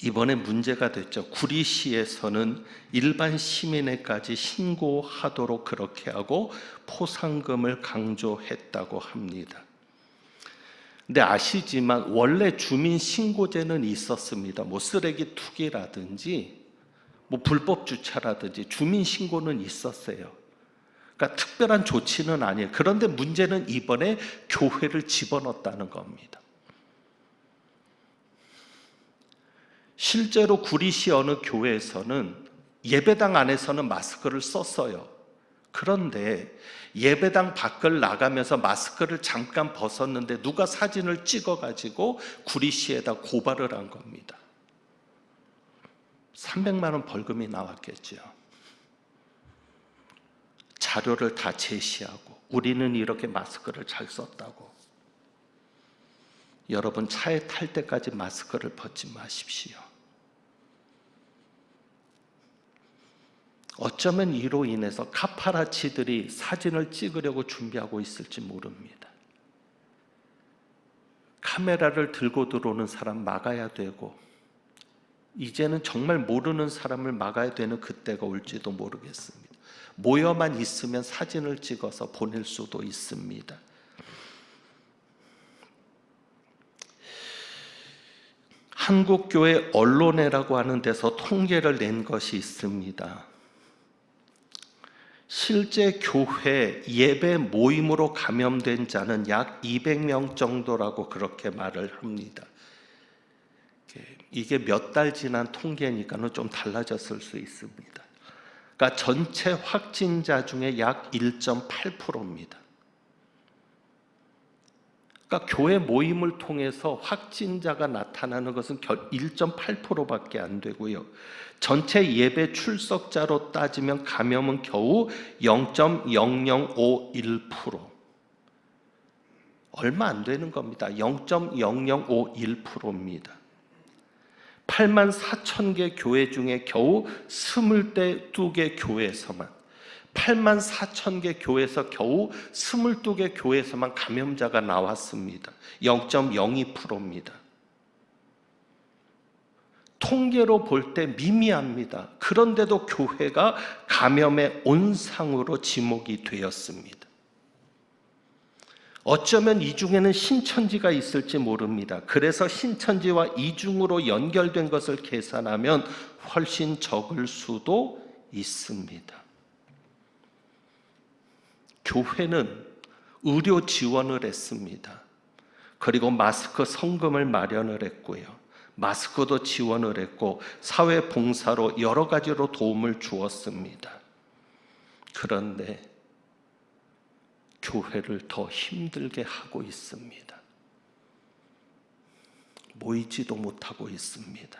이번에 문제가 됐죠. 구리시에서는 일반 시민에까지 신고하도록 그렇게 하고 포상금을 강조했다고 합니다. 근데 아시지만 원래 주민신고제는 있었습니다. 뭐 쓰레기 투기라든지 뭐 불법 주차라든지 주민신고는 있었어요. 그러니까 특별한 조치는 아니에요. 그런데 문제는 이번에 교회를 집어넣었다는 겁니다. 실제로 구리시 어느 교회에서는 예배당 안에서는 마스크를 썼어요. 그런데 예배당 밖을 나가면서 마스크를 잠깐 벗었는데 누가 사진을 찍어가지고 구리시에다 고발을 한 겁니다. 300만 원 벌금이 나왔겠죠. 자료를 다 제시하고 우리는 이렇게 마스크를 잘 썼다고. 여러분 차에 탈 때까지 마스크를 벗지 마십시오. 어쩌면 이로 인해서 카파라치들이 사진을 찍으려고 준비하고 있을지 모릅니다. 카메라를 들고 들어오는 사람 막아야 되고 이제는 정말 모르는 사람을 막아야 되는 그때가 올지도 모르겠습니다. 모여만 있으면 사진을 찍어서 보낼 수도 있습니다. 한국교회 언론회라고 하는 데서 통계를 낸 것이 있습니다. 실제 교회 예배 모임으로 감염된 자는 약 200명 정도라고 그렇게 말을 합니다. 이게 몇 달 지난 통계니까는 좀 달라졌을 수 있습니다. 그러니까 전체 확진자 중에 약 1.8%입니다. 그러니까 교회 모임을 통해서 확진자가 나타나는 것은 1.8%밖에 안 되고요. 전체 예배 출석자로 따지면 감염은 겨우 0.0051%. 얼마 안 되는 겁니다. 0.0051%입니다. 8만 4천 개 교회 중에 겨우 22개 교회에서만 8만 4천 개 교회에서 겨우 22개 교회에서만 감염자가 나왔습니다. 0.02%입니다. 통계로 볼 때 미미합니다. 그런데도 교회가 감염의 온상으로 지목이 되었습니다. 어쩌면 이 중에는 신천지가 있을지 모릅니다. 그래서 신천지와 이중으로 연결된 것을 계산하면 훨씬 적을 수도 있습니다. 교회는 의료 지원을 했습니다. 그리고 마스크 성금을 마련을 했고요. 마스크도 지원을 했고 사회 봉사로 여러 가지로 도움을 주었습니다. 그런데 교회를 더 힘들게 하고 있습니다. 모이지도 못하고 있습니다.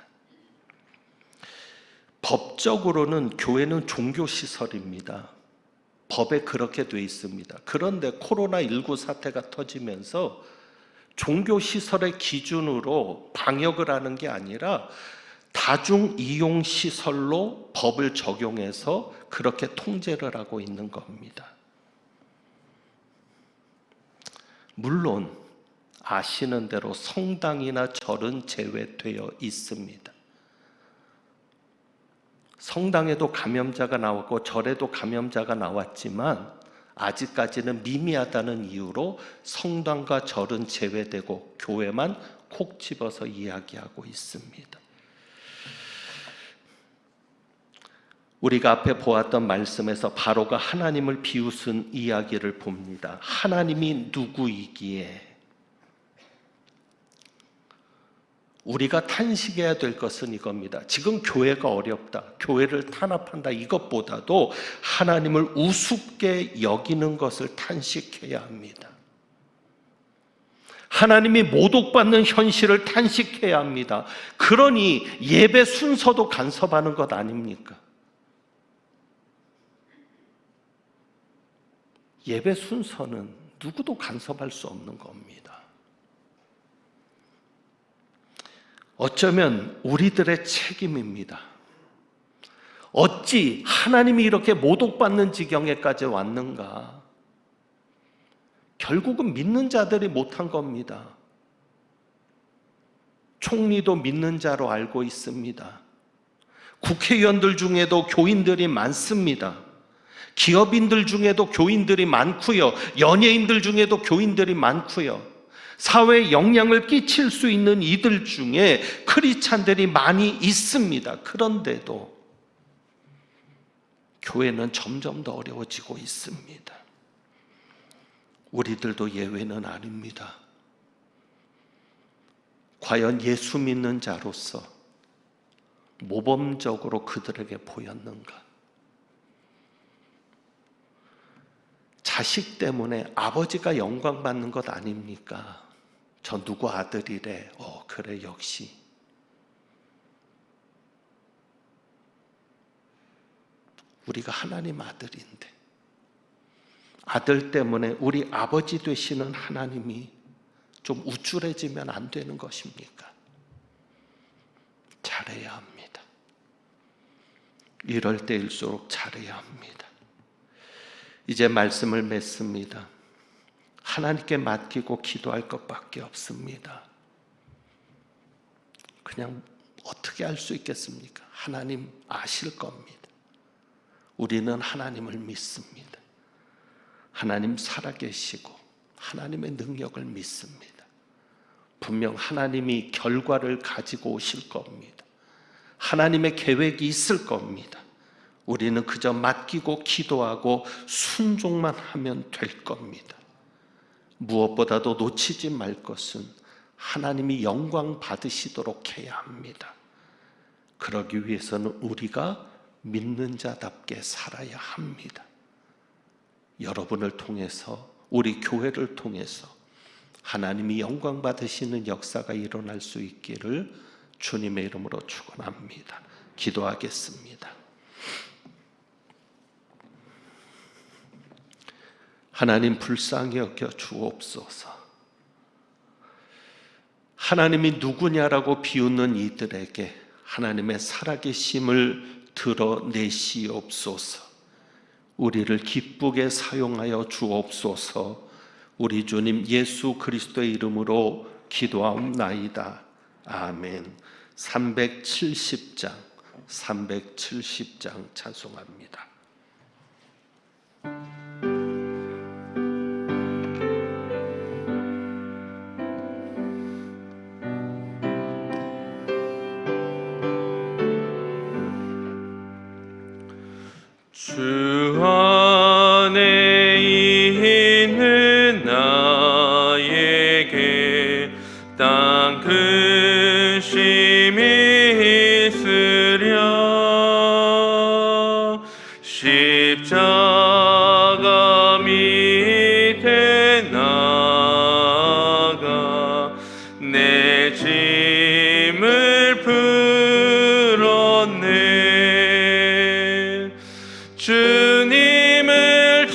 법적으로는 교회는 종교시설입니다. 법에 그렇게 돼 있습니다. 그런데 코로나19 사태가 터지면서 종교시설의 기준으로 방역을 하는 게 아니라 다중이용시설로 법을 적용해서 그렇게 통제를 하고 있는 겁니다. 물론 아시는 대로 성당이나 절은 제외되어 있습니다. 성당에도 감염자가 나왔고 절에도 감염자가 나왔지만 아직까지는 미미하다는 이유로 성당과 절은 제외되고 교회만 콕 집어서 이야기하고 있습니다. 우리가 앞에 보았던 말씀에서 바로가 하나님을 비웃은 이야기를 봅니다. 하나님이 누구이기에 우리가 탄식해야 될 것은 이겁니다. 지금 교회가 어렵다, 교회를 탄압한다, 이것보다도 하나님을 우습게 여기는 것을 탄식해야 합니다. 하나님이 모독받는 현실을 탄식해야 합니다. 그러니 예배 순서도 간섭하는 것 아닙니까? 예배 순서는 누구도 간섭할 수 없는 겁니다. 어쩌면 우리들의 책임입니다. 어찌 하나님이 이렇게 모독받는 지경에까지 왔는가? 결국은 믿는 자들이 못한 겁니다. 총리도 믿는 자로 알고 있습니다. 국회의원들 중에도 교인들이 많습니다. 기업인들 중에도 교인들이 많고요. 연예인들 중에도 교인들이 많고요. 사회에 영향을 끼칠 수 있는 이들 중에 크리스찬들이 많이 있습니다. 그런데도 교회는 점점 더 어려워지고 있습니다. 우리들도 예외는 아닙니다. 과연 예수 믿는 자로서 모범적으로 그들에게 보였는가? 자식 때문에 아버지가 영광 받는 것 아닙니까? 저 누구 아들이래. 그래, 역시. 우리가 하나님 아들인데 아들 때문에 우리 아버지 되시는 하나님이 좀 우쭐해지면 안 되는 것입니까? 잘해야 합니다. 이럴 때일수록 잘해야 합니다. 이제 말씀을 맺습니다. 하나님께 맡기고 기도할 것밖에 없습니다. 그냥 어떻게 할 수 있겠습니까? 하나님 아실 겁니다. 우리는 하나님을 믿습니다. 하나님 살아계시고 하나님의 능력을 믿습니다. 분명 하나님이 결과를 가지고 오실 겁니다. 하나님의 계획이 있을 겁니다. 우리는 그저 맡기고 기도하고 순종만 하면 될 겁니다. 무엇보다도 놓치지 말 것은 하나님이 영광 받으시도록 해야 합니다. 그러기 위해서는 우리가 믿는 자답게 살아야 합니다. 여러분을 통해서, 우리 교회를 통해서 하나님이 영광 받으시는 역사가 일어날 수 있기를 주님의 이름으로 축원합니다. 기도하겠습니다. 하나님 불쌍히 여겨 주옵소서. 하나님이 누구냐라고 비웃는 이들에게 하나님의 살아계심을 드러내시옵소서. 우리를 기쁘게 사용하여 주옵소서. 우리 주님 예수 그리스도의 이름으로 기도하옵나이다. 아멘. 370장 찬송합니다. 주 안에 있는 나에게 땅 근심이 있으랴. 십자가 밑에 나가 내 짐을 풀었네. 주님을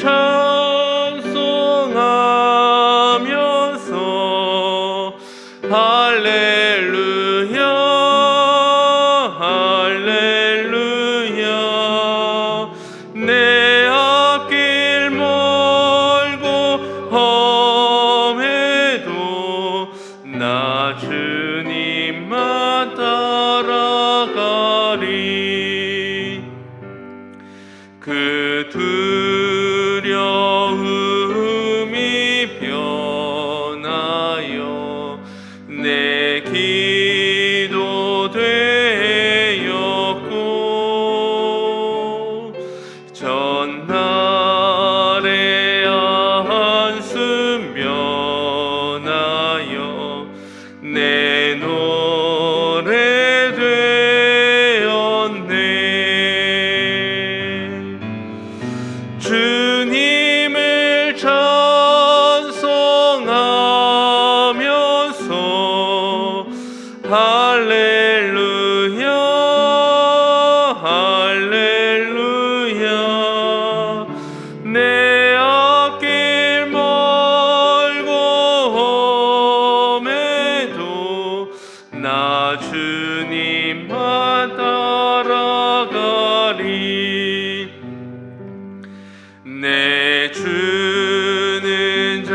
내 주는 자비하셔서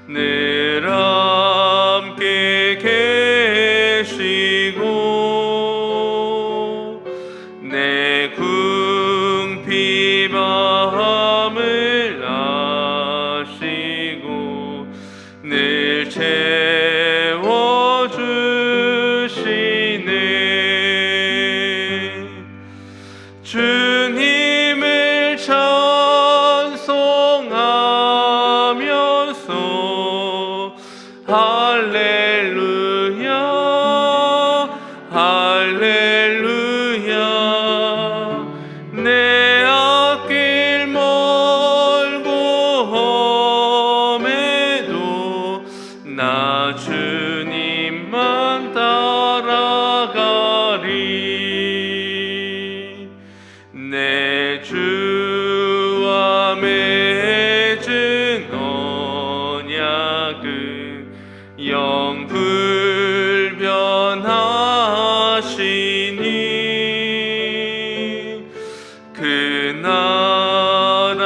늘 함께 계시고 내 궁핍함을 아시고 늘 채워주시네. 주님을 찬송하면서 할렐루야 할렐루야 내 앞길 멀고 험해도 나 주님만 따라가리. 내 주와 맺은 언약은 영 불변하시니 그 나라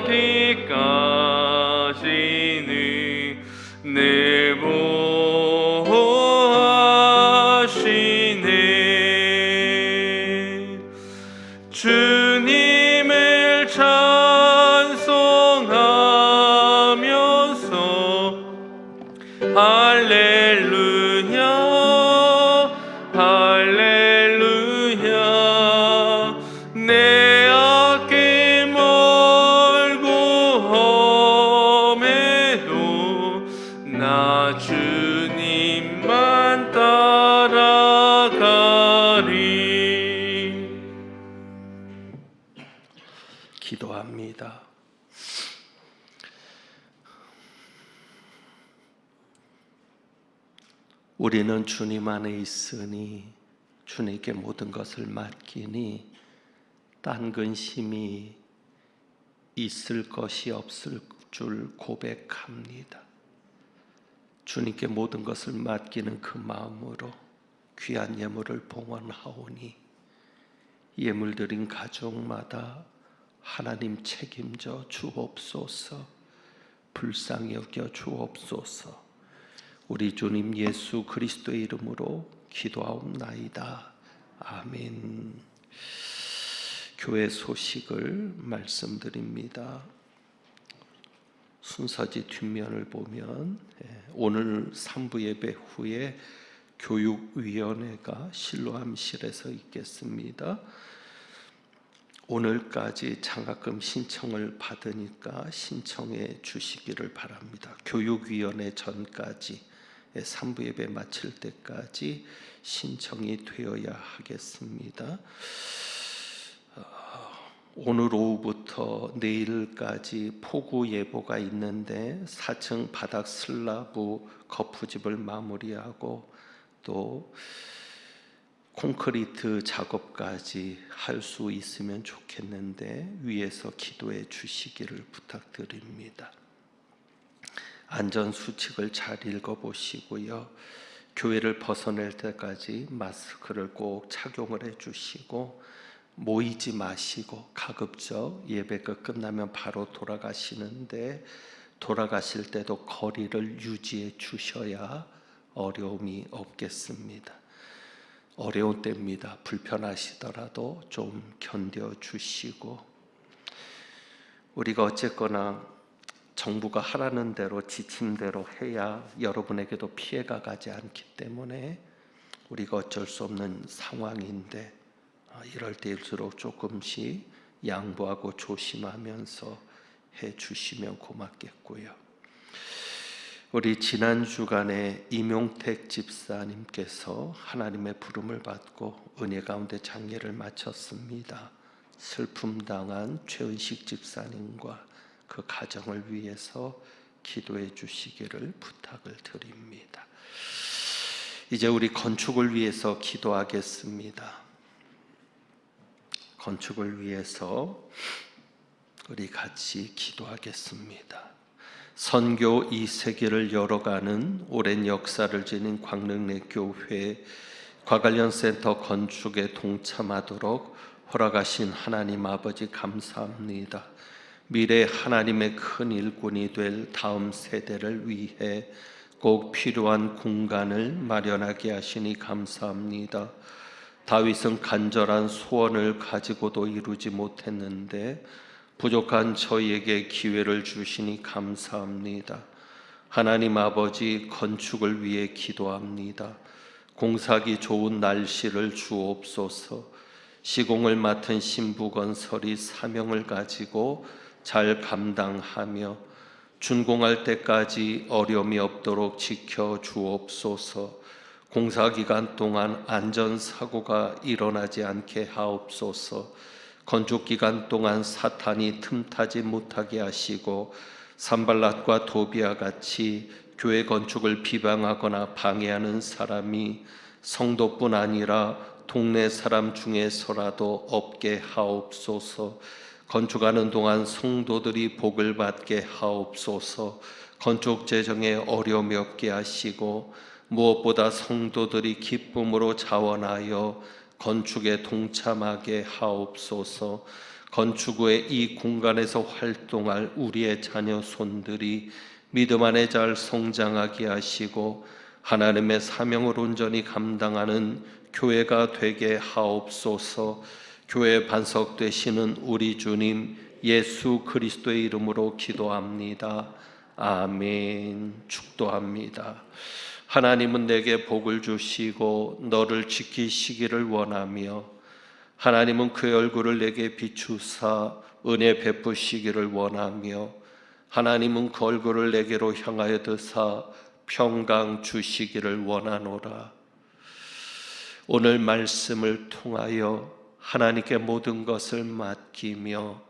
가기까지는 늘 보호하시네. 주님을 찬송하면서 할렐루야 할렐루야 내 앞길 멀고 험해도 나 주님만 따라가리. 기도합니다. 우리는 주님 안에 있으니 주님께 모든 것을 맡기니 딴 근심이 있을 것이 없을 줄 고백합니다. 주님께 모든 것을 맡기는 그 마음으로 귀한 예물을 봉헌하오니 예물 드린 가족마다 하나님 책임져 주옵소서. 불쌍히 여겨 주옵소서. 우리 주님 예수 그리스도의 이름으로 기도하옵나이다. 아멘. 교회 소식을 말씀드립니다. 순서지 뒷면을 보면 오늘 3부 예배 후에 교육위원회가 실로암실에서 있겠습니다. 오늘까지 장학금 신청을 받으니까 신청해 주시기를 바랍니다. 교육위원회 전까지 3부 예배 마칠 때까지 신청이 되어야 하겠습니다. 오늘 오후부터 내일까지 폭우 예보가 있는데 4층 바닥 슬라브 거푸집을 마무리하고 또 콘크리트 작업까지 할 수 있으면 좋겠는데 위에서 기도해 주시기를 부탁드립니다. 안전수칙을 잘 읽어보시고요. 교회를 벗어날 때까지 마스크를 꼭 착용을 해주시고 모이지 마시고 가급적 예배가 끝나면 바로 돌아가시는데 돌아가실 때도 거리를 유지해 주셔야 어려움이 없겠습니다. 어려운 때입니다. 불편하시더라도 좀 견뎌주시고 우리가 어쨌거나 정부가 하라는 대로 지침대로 해야 여러분에게도 피해가 가지 않기 때문에 우리가 어쩔 수 없는 상황인데 이럴 때일수록 조금씩 양보하고 조심하면서 해주시면 고맙겠고요. 우리 지난 주간에 임용택 집사님께서 하나님의 부름을 받고 은혜 가운데 장례를 마쳤습니다. 슬픔 당한 최은식 집사님과 그 가정을 위해서 기도해 주시기를 부탁을 드립니다. 이제 우리 건축을 위해서 기도하겠습니다. 건축을 위해서 우리 같이 기도하겠습니다. 선교 2세기를 열어가는 오랜 역사를 지닌 광릉내 교회 과관련센터 건축에 동참하도록 허락하신 하나님 아버지 감사합니다. 미래 하나님의 큰 일꾼이 될 다음 세대를 위해 꼭 필요한 공간을 마련하게 하시니 감사합니다. 다윗은 간절한 소원을 가지고도 이루지 못했는데 부족한 저희에게 기회를 주시니 감사합니다. 하나님 아버지, 건축을 위해 기도합니다. 공사하기 좋은 날씨를 주옵소서. 시공을 맡은 신부건설이 사명을 가지고 잘 감당하며 준공할 때까지 어려움이 없도록 지켜 주옵소서. 공사 기간 동안 안전사고가 일어나지 않게 하옵소서. 건축 기간 동안 사탄이 틈타지 못하게 하시고 산발랏과 도비아 같이 교회 건축을 비방하거나 방해하는 사람이 성도뿐 아니라 동네 사람 중에서라도 없게 하옵소서. 건축하는 동안 성도들이 복을 받게 하옵소서. 건축 재정에 어려움이 없게 하시고 무엇보다 성도들이 기쁨으로 자원하여 건축에 동참하게 하옵소서. 건축 후에 이 공간에서 활동할 우리의 자녀 손들이 믿음 안에 잘 성장하게 하시고 하나님의 사명을 온전히 감당하는 교회가 되게 하옵소서. 교회 반석 되시는 우리 주님 예수 그리스도의 이름으로 기도합니다. 아멘. 축도합니다. 하나님은 내게 복을 주시고 너를 지키시기를 원하며 하나님은 그의 얼굴을 내게 비추사 은혜 베푸시기를 원하며 하나님은 그 얼굴을 내게로 향하여 드사 평강 주시기를 원하노라. 오늘 말씀을 통하여 하나님께 모든 것을 맡기며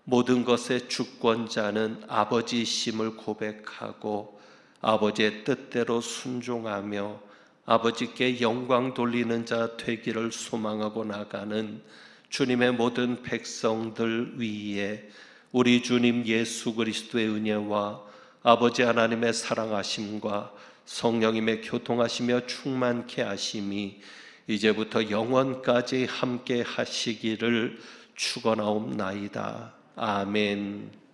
모든 것의 주권자는 아버지이심을 고백하고 아버지의 뜻대로 순종하며 아버지께 영광 돌리는 자 되기를 소망하고 나가는 주님의 모든 백성들 위에 우리 주님 예수 그리스도의 은혜와 아버지 하나님의 사랑하심과 성령님의 교통하시며 충만케 하심이 이제부터 영원까지 함께 하시기를 축원하옵나이다. 아멘.